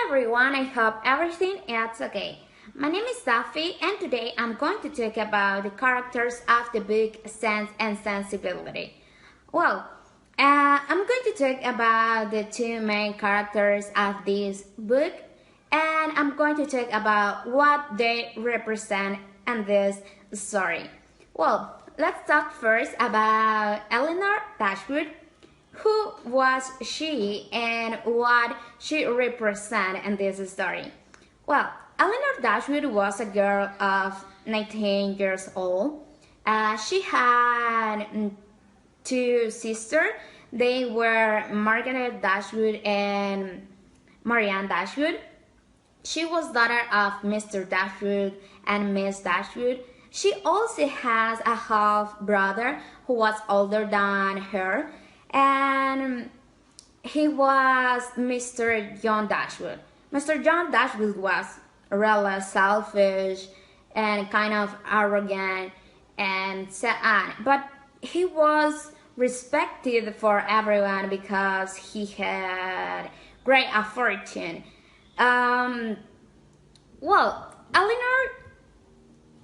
everyone, I hope everything is okay. My name is Safi and today I'm going to talk about the characters of the book Sense and Sensibility. I'm going to talk about the two main characters of this book and I'm going to talk about what they represent in this story. Let's talk first about Eleanor Dashwood. Who was she and what she represented in this story? Eleanor Dashwood was a girl of 19 years old. She had two sisters. They were Margaret Dashwood and Marianne Dashwood. She was daughter of Mr. Dashwood and Miss Dashwood. She also has a half brother who was older than her, and he was Mr. John Dashwood. Mr. John Dashwood was really selfish and kind of arrogant and so on, but he was respected for everyone because he had great fortune. Eleanor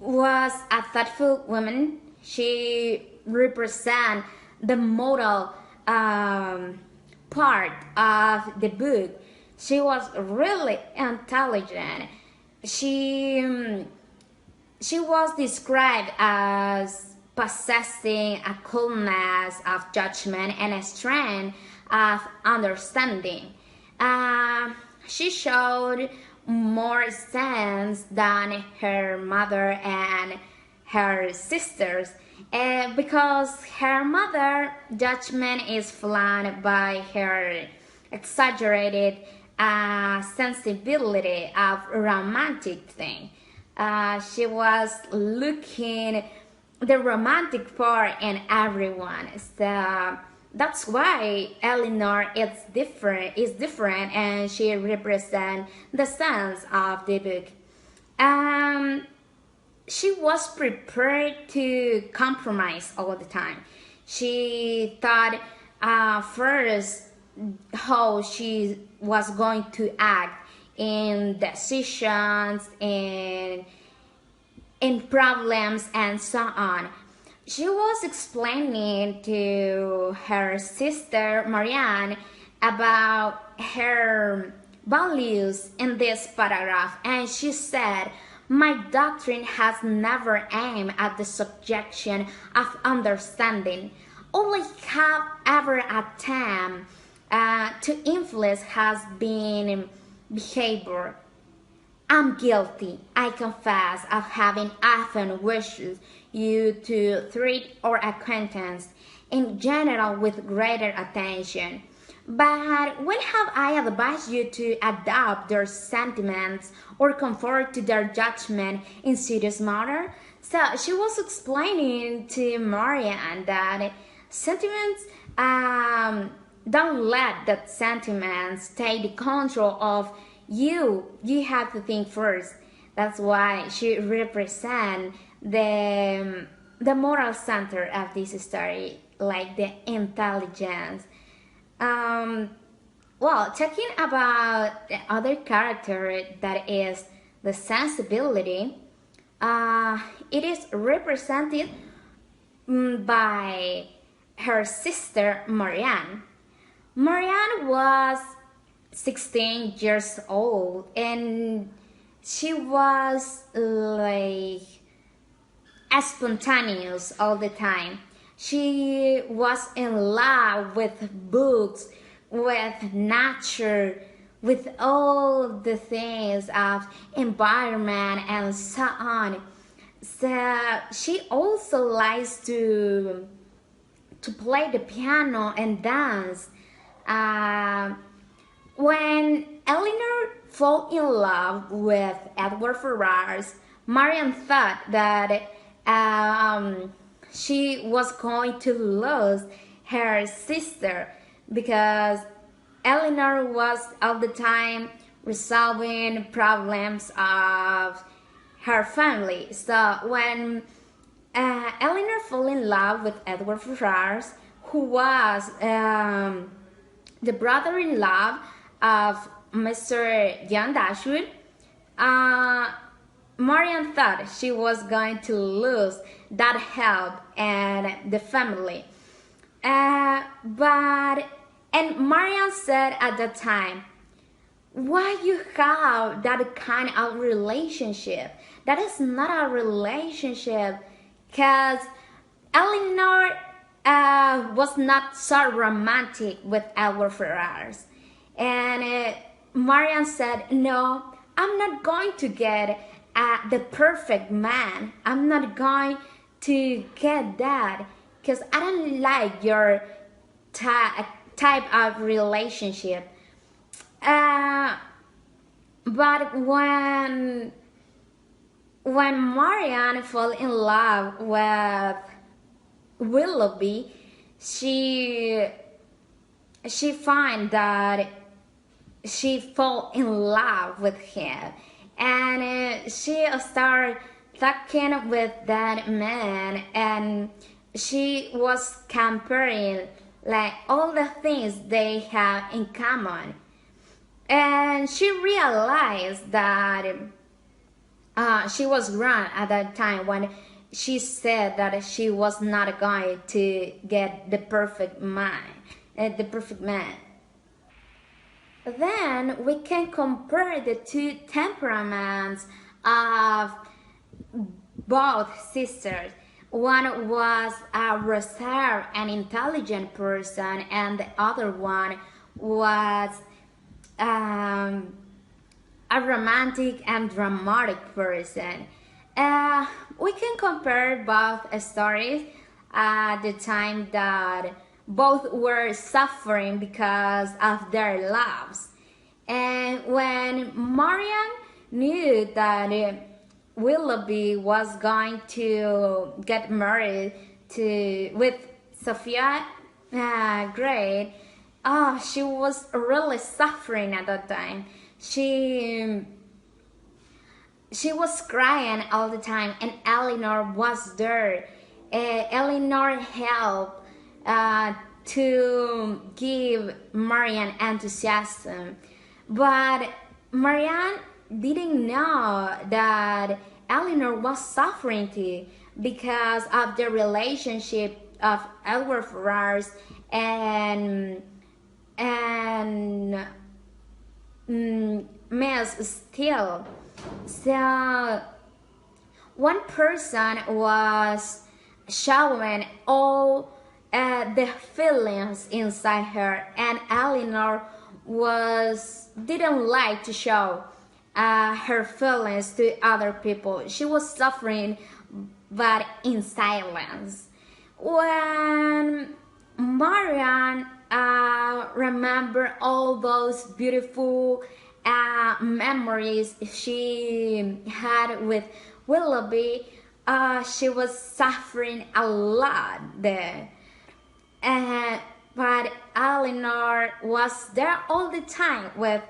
was a thoughtful woman. She represents the moral part of the book. She was really intelligent. She was described as possessing a coolness of judgment and a strength of understanding. She showed more sense than her mother and her sisters. Because her mother's judgment is flanked by her exaggerated sensibility of romantic thing. She was looking the romantic part in everyone. So that's why Eleanor is different, and she represents the sense of the book. She was prepared to compromise all the time. She thought first how she was going to act in decisions, in problems, and so on. She was explaining to her sister Marianne about her values in this paragraph, and she said, "My doctrine has never aimed at the subjection of understanding. All I have ever attempted to influence has been behavior. I'm guilty, I confess, of having often wished you to treat our acquaintance in general with greater attention. But when have I advised you to adopt their sentiments or conform to their judgment in serious matter?" So she was explaining to Marianne that sentiments, don't let that sentiments take the control of you. You have to think first. That's why she represents the moral center of this story, like the intelligence. Talking about the other character, that is the sensibility, it is represented by her sister Marianne. Marianne was 16 years old and she was like spontaneous all the time. She was in love with books, with nature, with all the things of environment and so on. So she also likes to play the piano and dance. When Eleanor fell in love with Edward Ferrars, Marianne thought that she was going to lose her sister because Eleanor was all the time resolving problems of her family. So when Eleanor fell in love with Edward Ferrars, who was the brother-in-law of Mr. John Dashwood, uh, Marianne thought she was going to lose that help and the family. And Marianne said at the time, why you have that kind of relationship? That is not a relationship, because Eleanor was not so romantic with our Ferrars. And Marianne said, no, I'm not going to get the perfect man. I'm not going to get that, because I don't like your type of relationship. But when Marianne fell in love with Willoughby, she find that she fell in love with him, and she started talking with that man, and she was comparing like all the things they have in common, and she realized that she was wrong at that time when she said that she was not going to get the perfect man. Then we can compare the two temperaments of both sisters. One was a reserved and intelligent person, and the other one was a romantic and dramatic person. We can compare both stories at the time that both were suffering because of their loves. And when Marianne knew that Willoughby was going to get married with Sophia Gray, she was really suffering at that time. She was crying all the time, and Eleanor was there. Eleanor helped to give Marianne enthusiasm, but Marianne didn't know that Eleanor was suffering too because of the relationship of Edward Ferrars and Miss Steele. So one person was showing all the feelings inside her, and Eleanor didn't like to show her feelings to other people. She was suffering, but in silence. When Marianne remembered all those beautiful memories she had with Willoughby, she was suffering a lot there. But Eleanor was there all the time with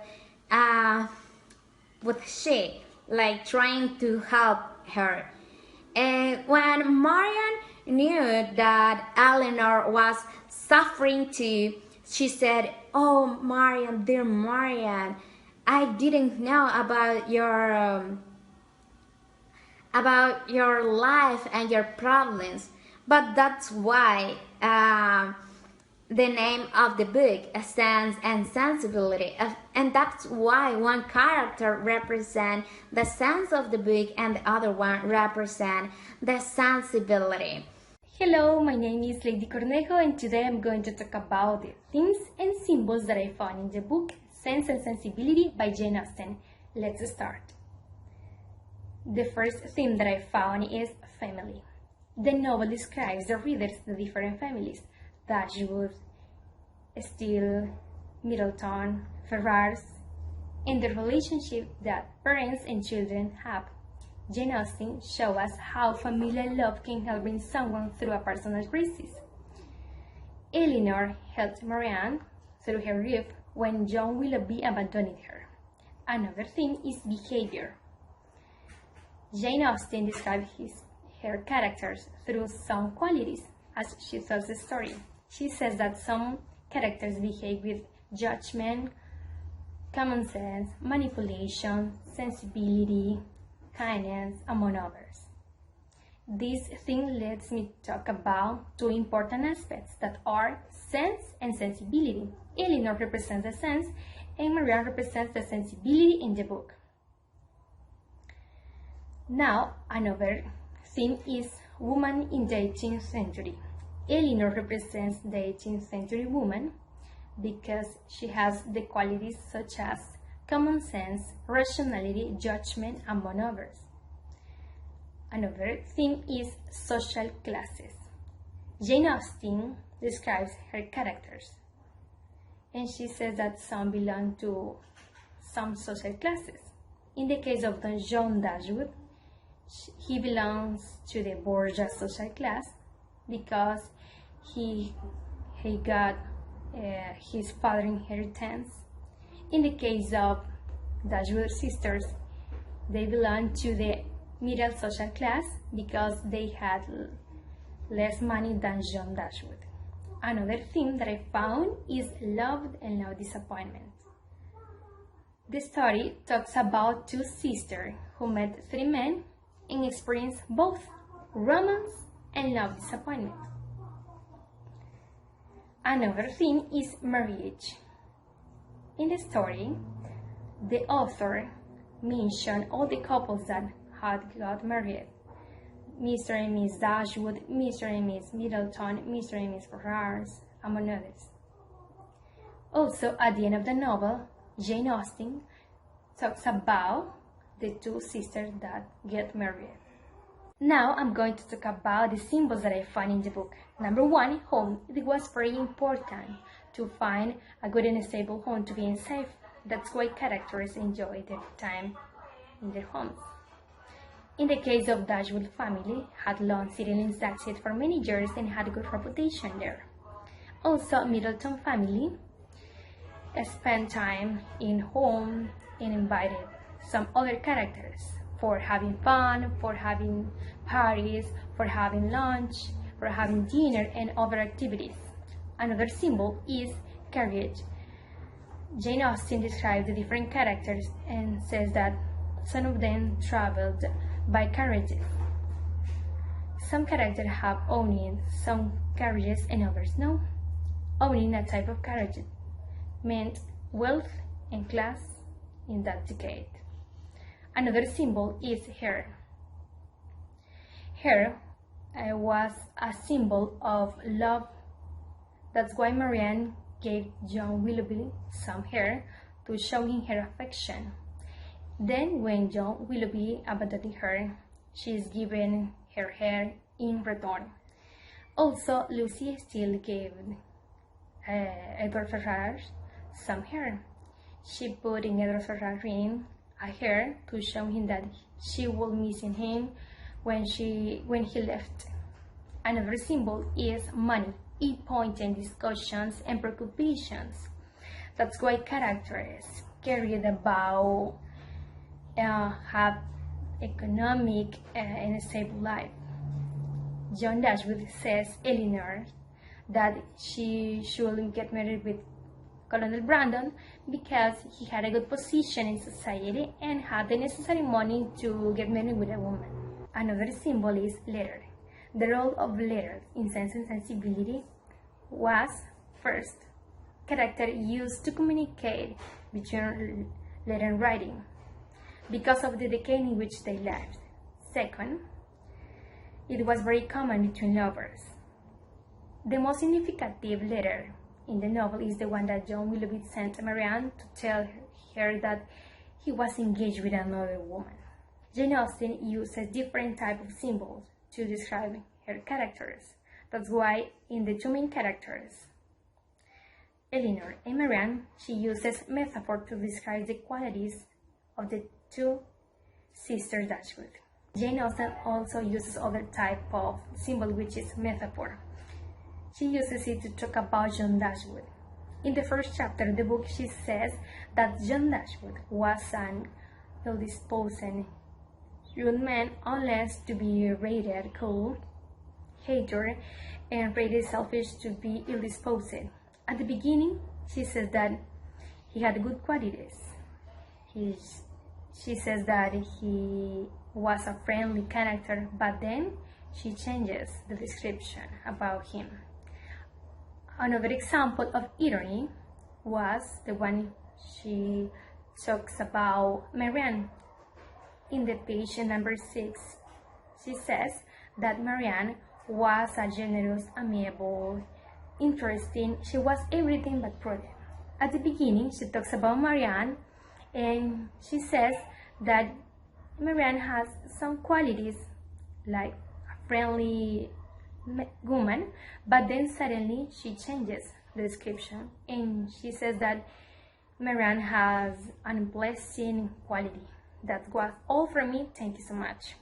she, like trying to help her. And when Marianne knew that Eleanor was suffering too, she said, "Oh, Marianne, dear Marianne, I didn't know about your life and your problems, but that's why the name of the book stands and sensibility, and that's why one character represents the sense of the book and the other one represents the sensibility." Hello, my name is Lady Cornejo, and today I'm going to talk about the themes and symbols that I found in the book Sense and Sensibility by Jane Austen. Let's start. The first theme that I found is family. The novel describes the readers the different families: Dashwood, Steele, Middleton, Ferrars, and the relationship that parents and children have. Jane Austen shows us how familial love can help bring someone through a personal crisis. Eleanor helped Marianne through her grief when John Willoughby abandoned her. Another theme is behavior. Jane Austen describes her characters through some qualities as she tells the story. She says that some characters behave with judgment, common sense, manipulation, sensibility, kindness, among others. This thing lets me talk about two important aspects that are sense and sensibility. Eleanor represents the sense and Marianne represents the sensibility in the book. Now, another theme is woman in the 18th century. Eleanor represents the 18th century woman because she has the qualities such as common sense, rationality, judgment, among others. Another theme is social classes. Jane Austen describes her characters, and she says that some belong to some social classes. In the case of Don John Dashwood, he belongs to the bourgeois social class because he got his father's inheritance. In the case of Dashwood sisters, they belong to the middle social class because they had less money than John Dashwood. Another theme that I found is love and love disappointment. The story talks about two sisters who met three men and experienced both romance and love disappointment. Another theme is marriage. In the story, the author mentioned all the couples that had got married. Mr. and Miss Dashwood, Mr. and Miss Middleton, Mr. and Miss Ferrars, among others. Also, at the end of the novel, Jane Austen talks about the two sisters that get married. Now I'm going to talk about the symbols that I find in the book. Number one, home. It was very important to find a good and stable home to be safe. That's why characters enjoy their time in their homes. In the case of Dashwood family, had long settled in Sussex for many years and had a good reputation there. Also, Middleton family spent time in home and invited some other characters for having fun, for having parties, for having lunch, for having dinner and other activities. Another symbol is carriage. Jane Austen describes the different characters and says that some of them traveled by carriages. Some characters have owning some carriages and others no. Owning a type of carriage meant wealth and class in that decade. Another symbol is hair. Hair was a symbol of love. That's why Marianne gave John Willoughby some hair to show him her affection. Then, when John Willoughby abandoned her, she is given her hair in return. Also, Lucy still gave Edward Ferrars some hair. She put in Edward Ferrars' ring a hair to show him that she will miss him when he left. Another symbol is money. It points in discussions and preoccupations. That's why characters carried about have economic and stable life. John Dashwood says Eleanor that she should get married with Colonel Brandon because he had a good position in society and had the necessary money to get married with a woman. Another symbol is letter. The role of letters in Sense and Sensibility was, first, character used to communicate between letter and writing because of the decade in which they lived. Second, it was very common between lovers. The most significant letter in the novel is the one that John Willoughby sent Marianne to tell her that he was engaged with another woman. Jane Austen uses different types of symbols to describe her characters. That's why in the two main characters, Eleanor and Marianne, she uses metaphor to describe the qualities of the two sisters Dashwood. Jane Austen also uses other type of symbol, which is metaphor. She uses it to talk about John Dashwood. In the first chapter of the book, she says that John Dashwood was an ill-disposed rude man, unless to be rated cold, hater, and rated selfish to be ill-disposed. At the beginning, she says that he had good qualities. She says that he was a friendly character, but then she changes the description about him. Another example of irony was the one she talks about Marianne. In the page number 6, she says that Marianne was a generous, amiable, interesting. She was everything but prudent. At the beginning, she talks about Marianne, and she says that Marianne has some qualities like a friendly woman, but then suddenly she changes the description and she says that Marianne has an unpleasant quality. That was all from me. Thank you so much.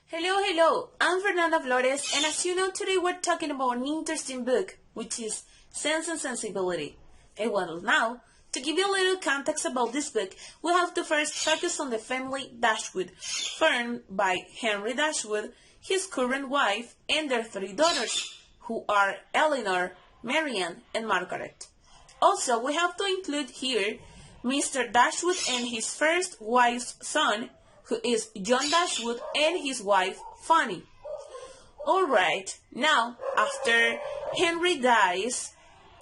Hello, I'm Fernanda Flores, and as you know, today we're talking about an interesting book, which is Sense and Sensibility. And well, now, to give you a little context about this book, we have to first focus on the family Dashwood, formed by Henry Dashwood, his current wife, and their 3 daughters, who are Eleanor, Marianne, and Margaret. Also, we have to include here Mr. Dashwood and his first wife's son, who is John Dashwood, and his wife, Fanny. Alright, now, after Henry dies,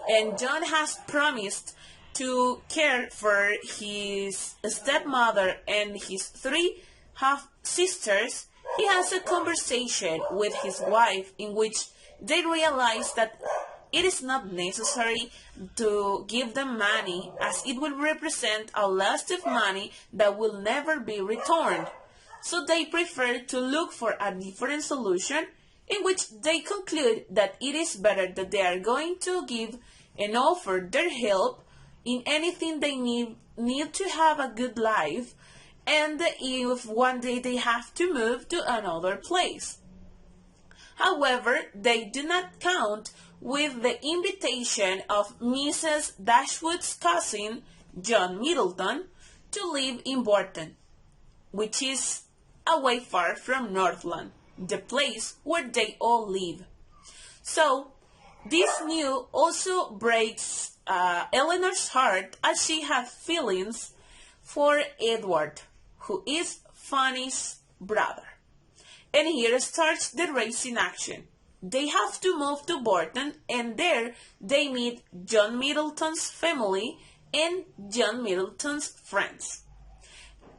and John has promised to care for his stepmother and his 3 half-sisters, he has a conversation with his wife in which they realize that it is not necessary to give them money, as it will represent a loss of money that will never be returned. So they prefer to look for a different solution, in which they conclude that it is better that they are going to give and offer their help in anything they need to have a good life, and if one day they have to move to another place. However, they do not count with the invitation of Mrs. Dashwood's cousin, John Middleton, to live in Barton, which is away far from Northland, the place where they all live. So, this news also breaks Eleanor's heart, as she has feelings for Edward, who is Fanny's brother. And here starts the race in action. They have to move to Barton, and there they meet John Middleton's family and John Middleton's friends,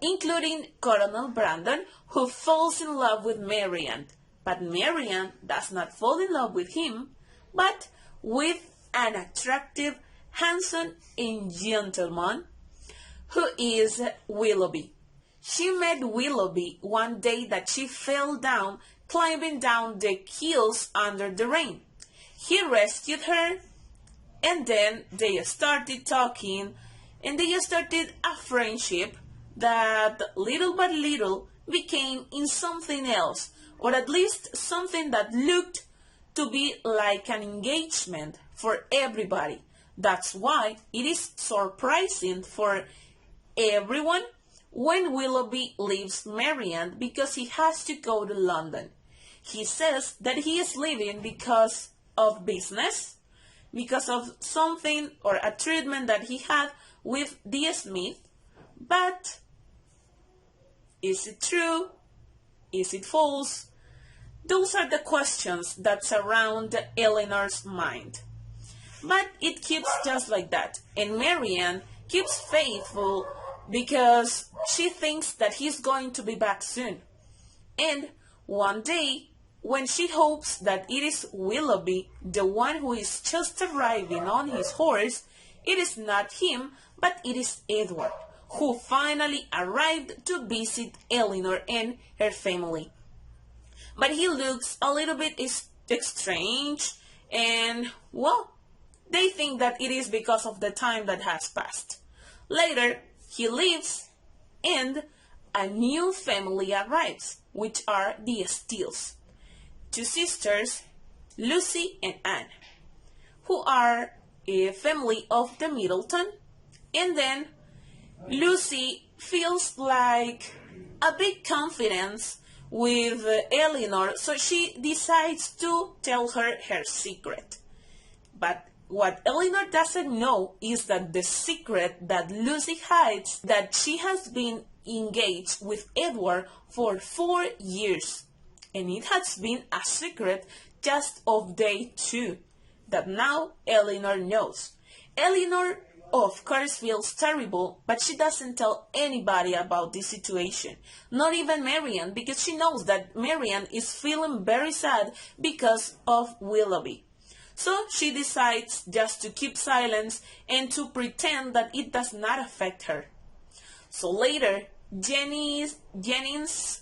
including Colonel Brandon, who falls in love with Marianne. But Marianne does not fall in love with him, but with an attractive, handsome, and gentleman who is Willoughby. She met Willoughby one day that she fell down climbing down the hills under the rain. He rescued her, and then they started talking, and they started a friendship that little by little became in something else, or at least something that looked to be like an engagement for everybody. That's why it is surprising for everyone when Willoughby leaves Marianne, because he has to go to London. He says that he is leaving because of business, because of something or a treatment that he had with D. Smith, but is it true? Is it false? Those are the questions that surround Eleanor's mind. But it keeps just like that, and Marianne keeps faithful because she thinks that he's going to be back soon. And one day, when she hopes that it is Willoughby, the one who is just arriving on his horse, it is not him, but it is Edward, who finally arrived to visit Eleanor and her family. But he looks a little bit strange, and, well, they think that it is because of the time that has passed. Later, he leaves, and a new family arrives, which are the Steeles, 2 sisters, Lucy and Anne, who are a family of the Middleton. And then Lucy feels like a big confidence with Eleanor, so she decides to tell her secret. But what Eleanor doesn't know is that the secret that Lucy hides, that she has been engaged with Edward for 4 years. And it has been a secret just of day 2 that now Eleanor knows. Eleanor, of course, feels terrible, but she doesn't tell anybody about this situation. Not even Marianne, because she knows that Marianne is feeling very sad because of Willoughby. So she decides just to keep silence and to pretend that it does not affect her. So later, Jennings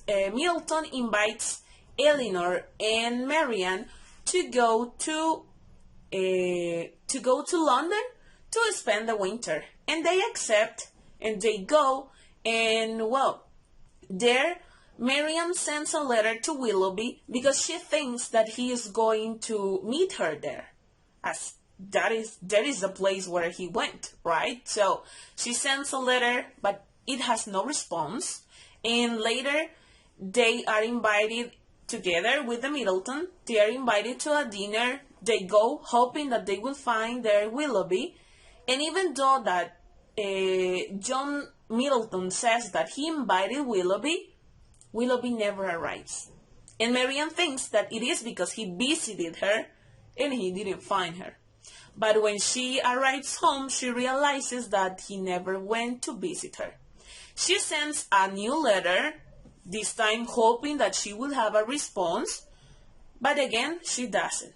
Middleton invites Eleanor and Marianne to go to London to spend the winter, and they accept, and they go, and well, there Marianne sends a letter to Willoughby because she thinks that he is going to meet her there, as that is the place where he went, right? So she sends a letter, but it has no response, and later they are invited together with the Middleton. They are invited to a dinner. They go hoping that they will find their Willoughby, and even though that John Middleton says that he invited Willoughby, Willoughby never arrives. And Marianne thinks that it is because he visited her and he didn't find her. But when she arrives home, she realizes that he never went to visit her. She sends a new letter, this time hoping that she will have a response, but again, she doesn't.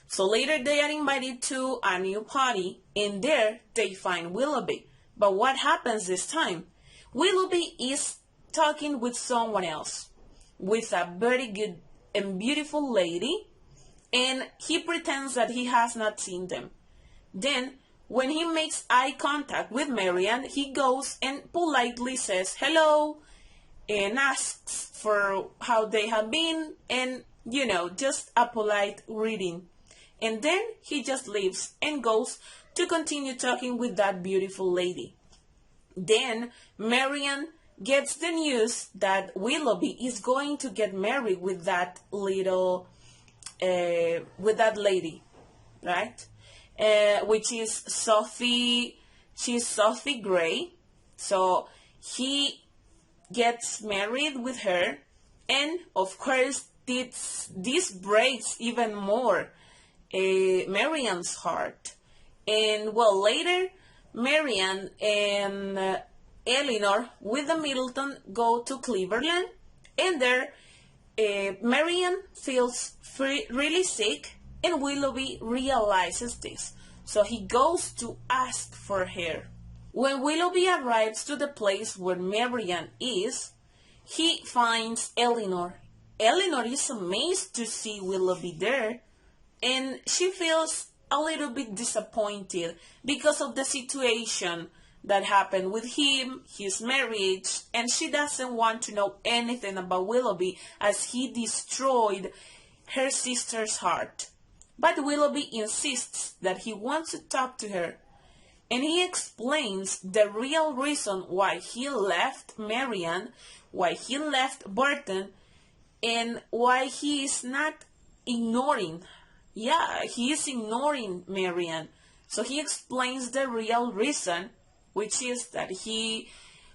So later they are invited to a new party, and there they find Willoughby. But what happens this time? Willoughby is talking with someone else, with a very good and beautiful lady, and he pretends that he has not seen them. Then, when he makes eye contact with Marianne, he goes and politely says hello, and asks for how they have been, and, just a polite greeting. And then he just leaves and goes to continue talking with that beautiful lady. Then Marianne gets the news that Willoughby is going to get married with that lady, right? Which is Sophie. She's Sophie Gray. So he gets married with her, and of course this breaks even more Marianne's heart. And well, later Marianne and Eleanor with the Middleton go to Cleveland, and there Marianne feels really sick, and Willoughby realizes this, so he goes to ask for her. When Willoughby arrives to the place where Marianne is, he finds Eleanor. Eleanor is amazed to see Willoughby there, and she feels a little bit disappointed because of the situation that happened with him, his marriage, and she doesn't want to know anything about Willoughby as he destroyed her sister's heart. But Willoughby insists that he wants to talk to her, and he explains the real reason why he left Marianne, why he left Burton, and why he is not ignoring. Yeah, he is ignoring Marianne. So he explains the real reason, which is that he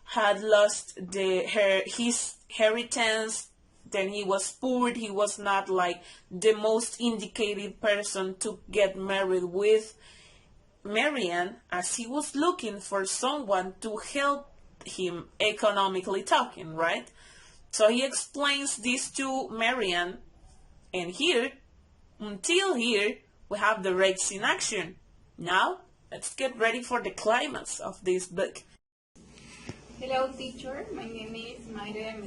had lost his inheritance. Then he was poor. He was not like the most indicated person to get married with Marianne, as he was looking for someone to help him economically talking, right? So he explains this to Marianne, and until here, we have the rakes in action. Now, let's get ready for the climax of this book. Hello teacher, my name is Mayra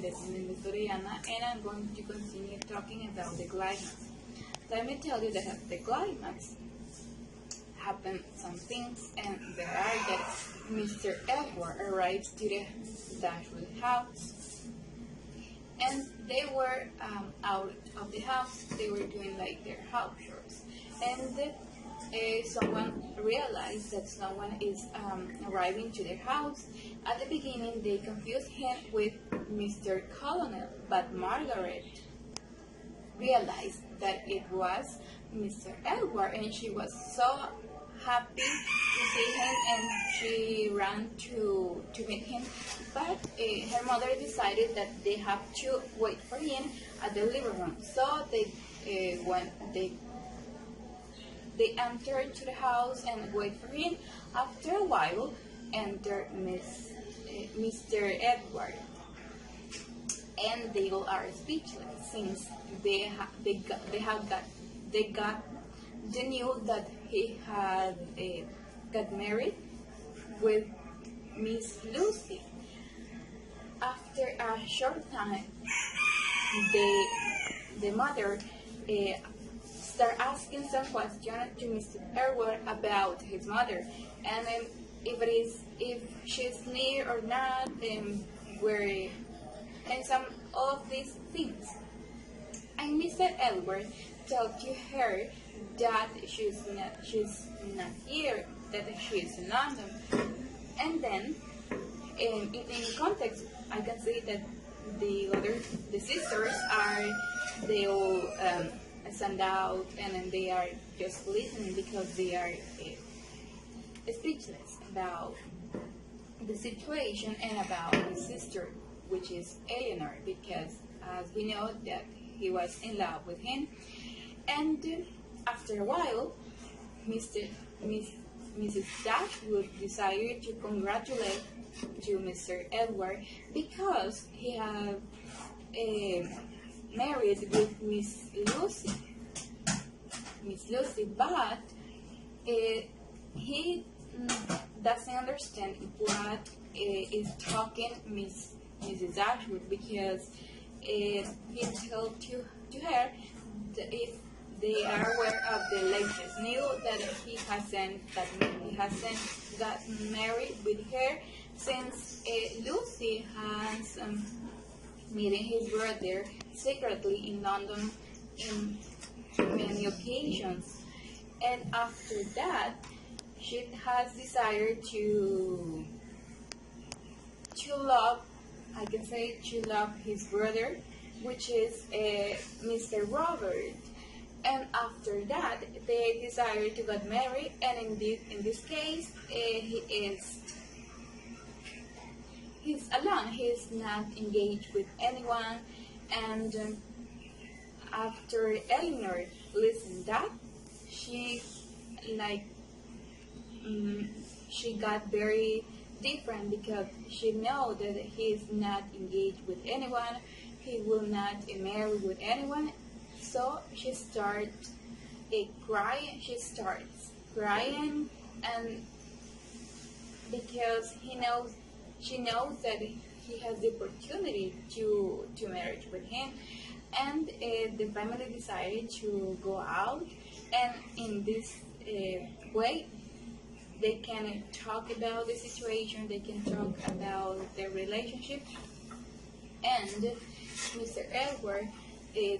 Soriana, and I'm going to continue talking about the climax. Let me tell you that the climax happened some things, and there are that Mr. Edward arrives to the Dashwood house, and they were out of the house. They were doing like their house chores, and someone realized that someone is arriving to their house. At the beginning, they confused him with Mr. Colonel, but Margaret realized that it was Mr. Edward, and she was so happy to see him, and she ran to meet him. But her mother decided that they have to wait for him at the living room. So when they entered to the house and wait for him. After a while, entered Mr. Edward, and they all are speechless since they got the news that he had got married with Miss Lucy. After a short time, the mother start asking some questions to Mr. Edward about his mother, and if she's near or not, and some of these things. And Mr. Edward told to her that she's not here, that she's in London. And then, in context, I can say that the sisters they all stand out, and then they are just listening because they are speechless about the situation and about his sister, which is Eleanor, because as we know that he was in love with him. And after a while, Mrs. Dashwood decided to congratulate to Mr. Edward because he had married with Miss Lucy, but he doesn't understand what is talking Mrs. Dashwood, because he told to her that if they are aware of the latest news that he hasn't got married with her since Lucy has meeting his brother secretly in London in many occasions. And after that, she has decided to love, I can say, to love his brother, which is Mr. Robert. And after that, they decided to get married, and in this case, he's alone. He's not engaged with anyone. And after Eleanor listened that, she got very different, because she knows that he's not engaged with anyone. He will not marry with anyone. So she starts crying. She starts crying, and because she knows that he has the opportunity to marry with him, and the family decided to go out, and in this way they can talk about the situation. They can talk about their relationship, and Mr. Edward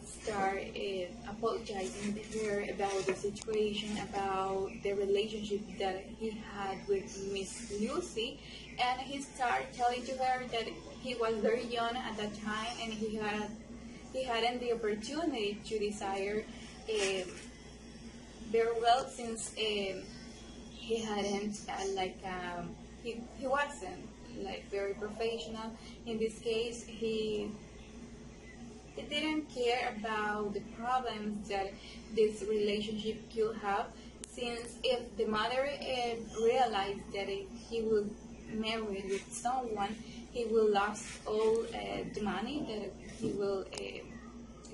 started apologizing to her about the situation, about the relationship that he had with Miss Lucy, and he started telling to her that he was very young at that time, and he hadn't the opportunity to desire very well, since he hadn't he wasn't very professional. In this case, he didn't care about the problems that this relationship could have, since if the mother realized that he will marry with someone, he will lose all the money that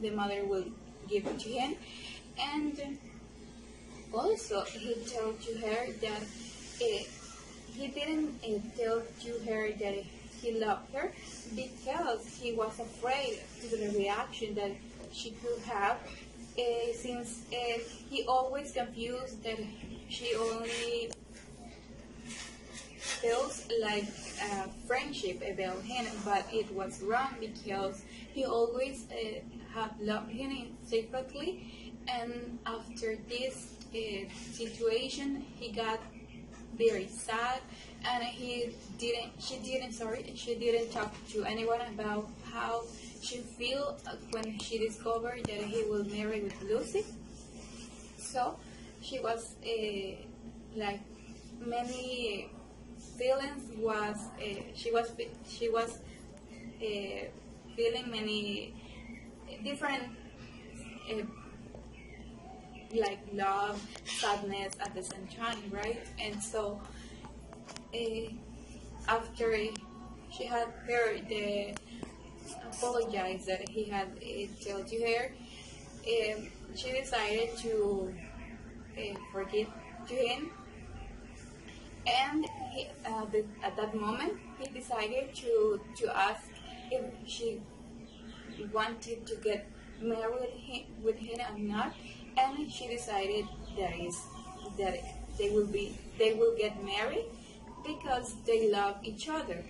the mother will give to him. And also he told to her that he didn't tell to her that he loved her, because he was afraid of the reaction that she could have, since he always confused that she only feels like friendship about him, but it was wrong, because he always had loved him secretly. And after this situation, he got very sad, and she didn't talk to anyone about how she felt when she discovered that he was married with Lucy. so she was like many feelings was she was feeling many different like love, sadness at the same time, right? And so after she had heard the apologize that he had told to her, she decided to forgive to him, and at that moment he decided to ask if she wanted to get married with him or not, and she decided that they will get married because they love each other.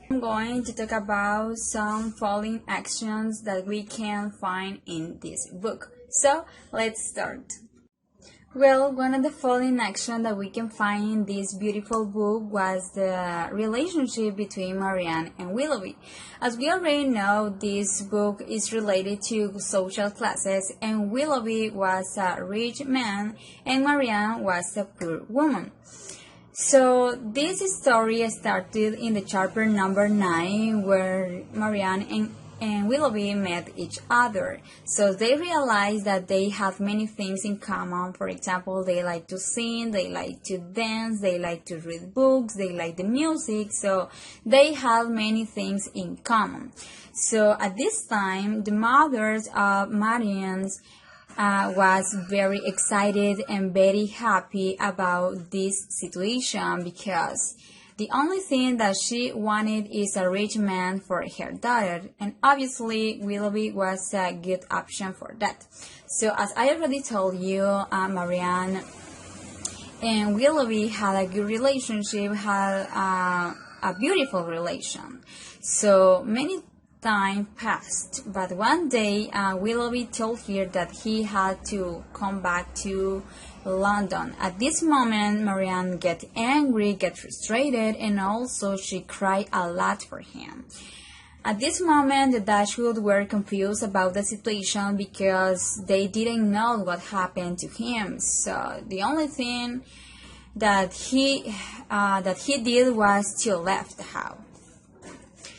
I'm going to talk about some following actions that we can find in this book. So let's start. Well, one of the following actions that we can find in this beautiful book was the relationship between Marianne and Willoughby. As we already know, this book is related to social classes, and Willoughby was a rich man and Marianne was a poor woman. So this story started in the chapter number 9, where Marianne and Willoughby met each other. So they realized that they have many things in common. For example, they like to sing, they like to dance, they like to read books, they like the music. So they have many things in common. So at this time, the mothers of Marianne's was very excited and very happy about this situation, because the only thing that she wanted is a rich man for her daughter, and obviously Willoughby was a good option for that. So as I already told you, Marianne and Willoughby had a good relationship, had a beautiful relation. So many time passed, but one day Willoughby told her that he had to come back to London. At this moment, Marianne get angry, get frustrated, and also she cried a lot for him. At this moment, the Dashwood were confused about the situation because they didn't know what happened to him. So the only thing that he did was to leave the house.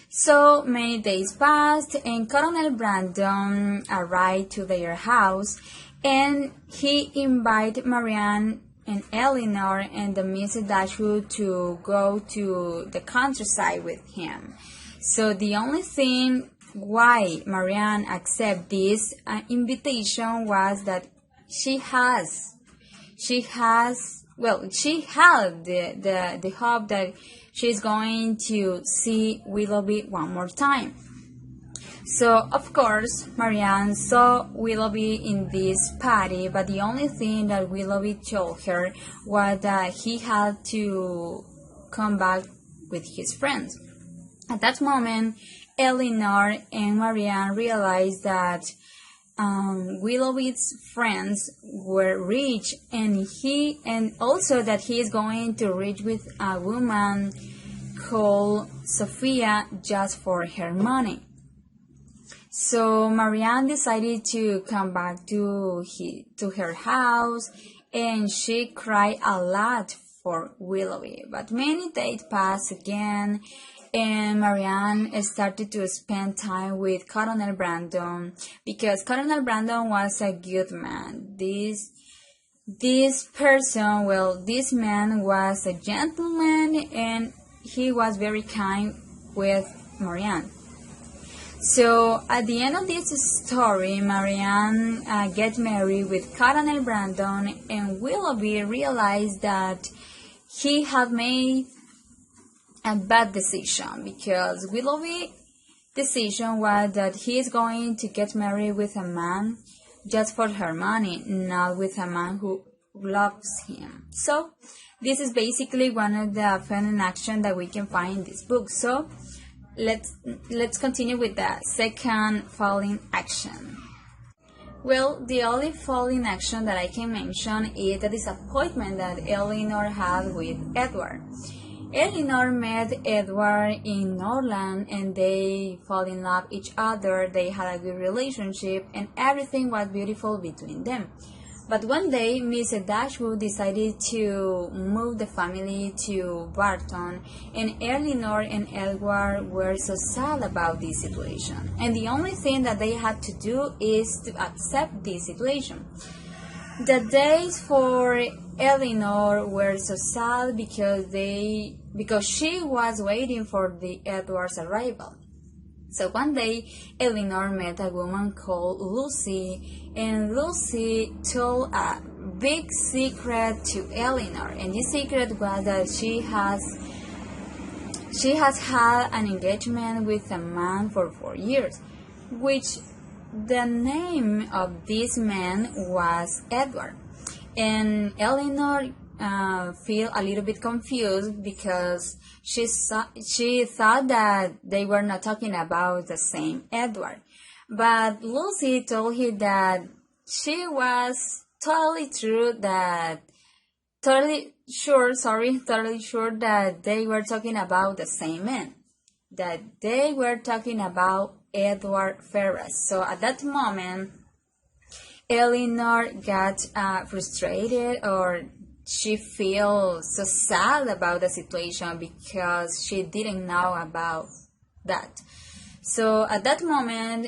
So many days passed, and Colonel Brandon arrived to their house, and he invited Marianne and Eleanor and the Miss Dashwood to go to the countryside with him. So the only thing why Marianne accepted this invitation was that she had the hope that she's going to see Willoughby one more time. So, of course, Marianne saw Willoughby in this party, but the only thing that Willoughby told her was that he had to come back with his friends. At that moment, Eleanor and Marianne realized that Willoughby's friends were rich, and also that he is going to reach with a woman called Sophia just for her money. So Marianne decided to come back to her house, and she cried a lot for Willoughby. But many days passed again, and Marianne started to spend time with Colonel Brandon, because Colonel Brandon was a good man. This man was a gentleman, and he was very kind with Marianne. So at the end of this story, Marianne get married with Colonel Brandon, and Willoughby realized that he had made a bad decision, because Willoughby's decision was that he is going to get married with a man just for her money, not with a man who loves him. So this is basically one of the feminine actions that we can find in this book. So let's continue with the second falling action. Well, the only falling action that I can mention is the disappointment that Eleanor had with Edward. Eleanor met Edward in Norland and they fall in love each other. They had a good relationship and everything was beautiful between them. But one day, Mrs. Dashwood decided to move the family to Barton, and Eleanor and Edward were so sad about this situation. And the only thing that they had to do is to accept this situation. The days for Eleanor were so sad because she was waiting for the Edward's arrival. So one day, Eleanor met a woman called Lucy, and Lucy told a big secret to Eleanor, and this secret was that she has had an engagement with a man for 4 years, which the name of this man was Edward. And Eleanor feel a little bit confused because she thought that they were not talking about the same Edward. But Lucy told her that she was totally sure that they were talking about the same man, that they were talking about Edward Ferrars. So at that moment, Eleanor got frustrated, or she feels so sad about the situation because she didn't know about that. So at that moment,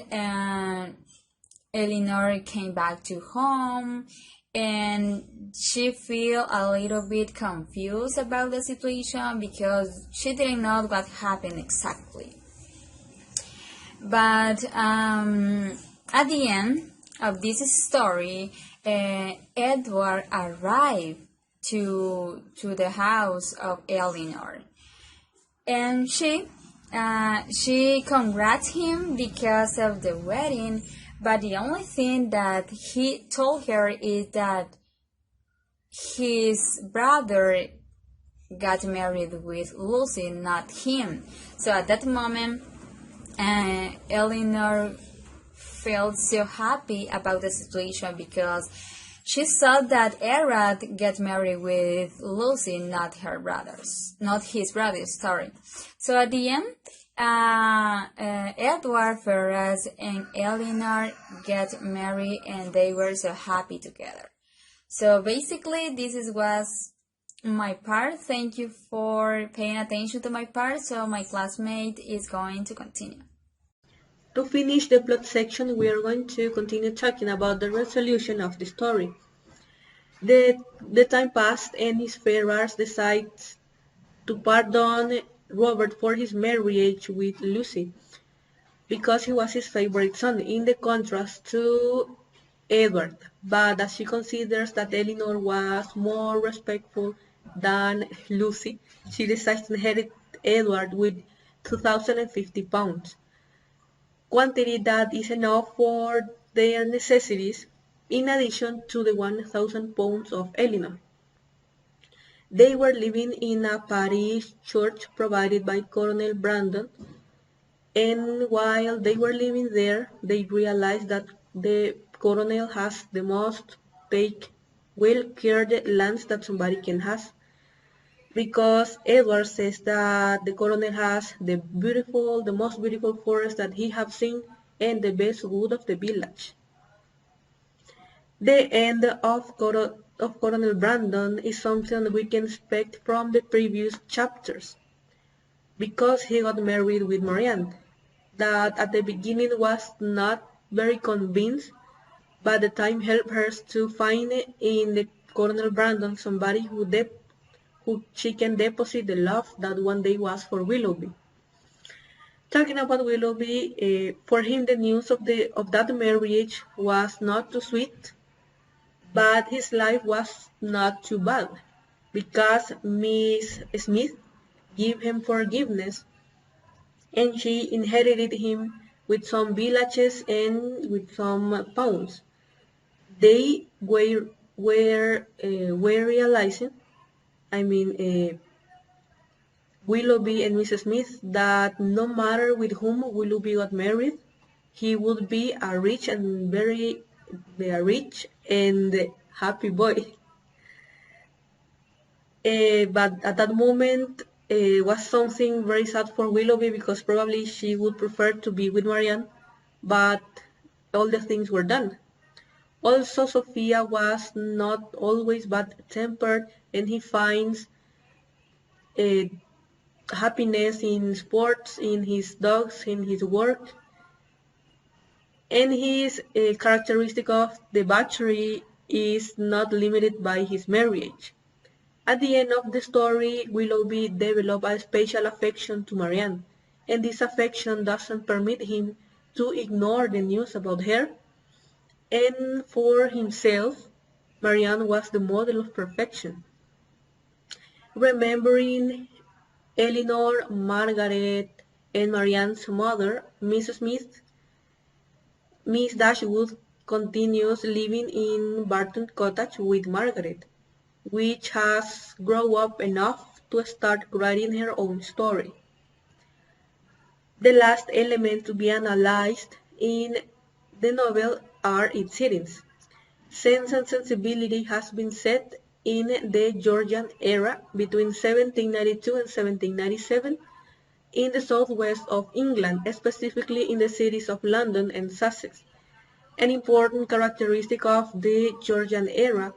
Eleanor came back to home and she feel a little bit confused about the situation because she didn't know what happened exactly. But at the end of this story, Edward arrived to the house of Eleanor, and she congrats him because of the wedding. But the only thing that he told her is that his brother got married with Lucy, not him. So at that moment, Eleanor felt so happy about the situation because she saw that Edward get married with Lucy, not his brothers, sorry. So at the end, Edward Ferrars and Eleanor get married and they were so happy together. So basically, was my part. Thank you for paying attention to my part. So my classmate is going to continue. To finish the plot section, we are going to continue talking about the resolution of the story. The time passed and Miss Ferrars decides to pardon Robert for his marriage with Lucy because he was his favorite son, in the contrast to Edward. But as she considers that Eleanor was more respectful than Lucy, she decides to inherit Edward with 2,050 pounds. Quantity that is enough for their necessities, in addition to the 1,000 pounds of Eleanor. They were living in a parish church provided by Colonel Brandon, and while they were living there, they realized that the colonel has the most big, well-cared lands that somebody can have. Because Edward says that the colonel has the most beautiful forest that he have seen and the best wood of the village. The end of Colonel Brandon is something we can expect from the previous chapters, because he got married with Marianne, that at the beginning was not very convinced, but the time helped her to find in the Colonel Brandon somebody who she can deposit the love that one day was for Willoughby. Talking about Willoughby, for him the news of that marriage was not too sweet, but his life was not too bad, because Miss Smith gave him forgiveness, and she inherited him with some villages and with some pounds. They were realizing, Willoughby and Mrs. Smith, that no matter with whom Willoughby got married, he would be a rich and happy boy. But at that moment, was something very sad for Willoughby because probably she would prefer to be with Marianne, but all the things were done. Also, Sophia was not always bad-tempered, and he finds uh, happiness in sports, in his dogs, in his work. And his characteristic of debauchery is not limited by his marriage. At the end of the story, Willoughby develops a special affection to Marianne, and this affection doesn't permit him to ignore the news about her. And for himself, Marianne was the model of perfection. Remembering Eleanor, Margaret, and Marianne's mother, Miss Smith, Miss Dashwood continues living in Barton Cottage with Margaret, which has grown up enough to start writing her own story. The last element to be analyzed in the novel are its settings. Sense and Sensibility has been set in the Georgian era between 1792 and 1797 in the southwest of England, specifically in the cities of London and Sussex. An important characteristic of the Georgian era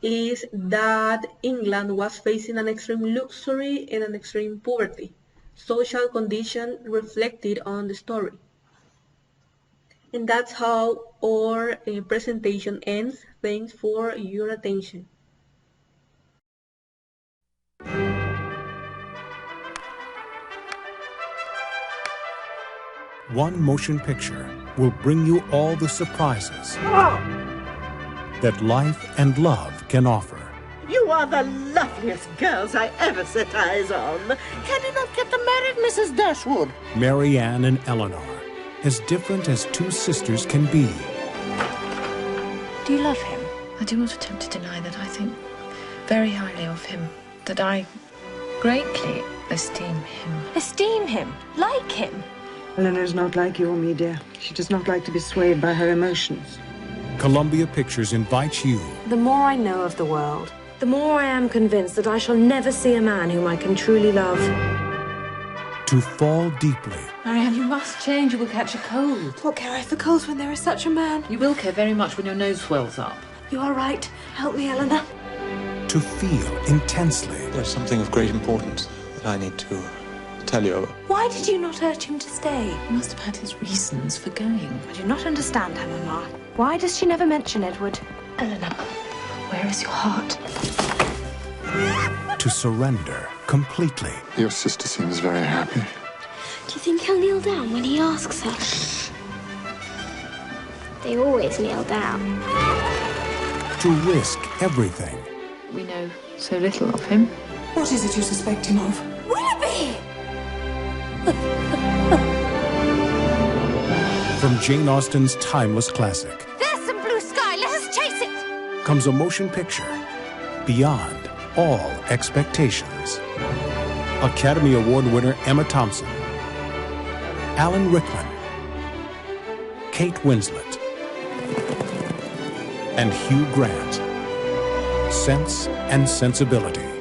is that England was facing an extreme luxury and an extreme poverty, social condition reflected on the story. And that's how our presentation ends. Thanks for your attention. One motion picture will bring you all the surprises that life and love can offer. You are the loveliest girls I ever set eyes on. Can you not get them married, Mrs. Dashwood? Marianne and Eleanor, as different as two sisters can be. Do you love him? I do not attempt to deny that I think very highly of him, that I greatly esteem him. Esteem him? Like him? Eleanor is not like you or me, dear. She does not like to be swayed by her emotions. Columbia Pictures invites you The more I know of the world, the more I am convinced that I shall never see a man whom I can truly love. to fall deeply Marianne, you must change. You will catch a cold. What care I for colds when there is such a man? You will care very much when your nose swells up. You are right. Help me, Eleanor. to feel intensely There's something of great importance that I need to tell you. Why did you not urge him to stay? He must have had his reasons for going. I do not understand her, Mamma. Why does she never mention Edward? Eleanor, where is your heart? to surrender completely. Your sister seems very happy. Do you think he'll kneel down when he asks her? They always kneel down. To risk everything. We know so little of him. What is it you suspect him of? Willoughby! From Jane Austen's timeless classic There's some blue sky. Let us chase it. comes a motion picture beyond all expectations. Academy Award winner Emma Thompson, Alan Rickman, Kate Winslet, and Hugh Grant. Sense and Sensibility.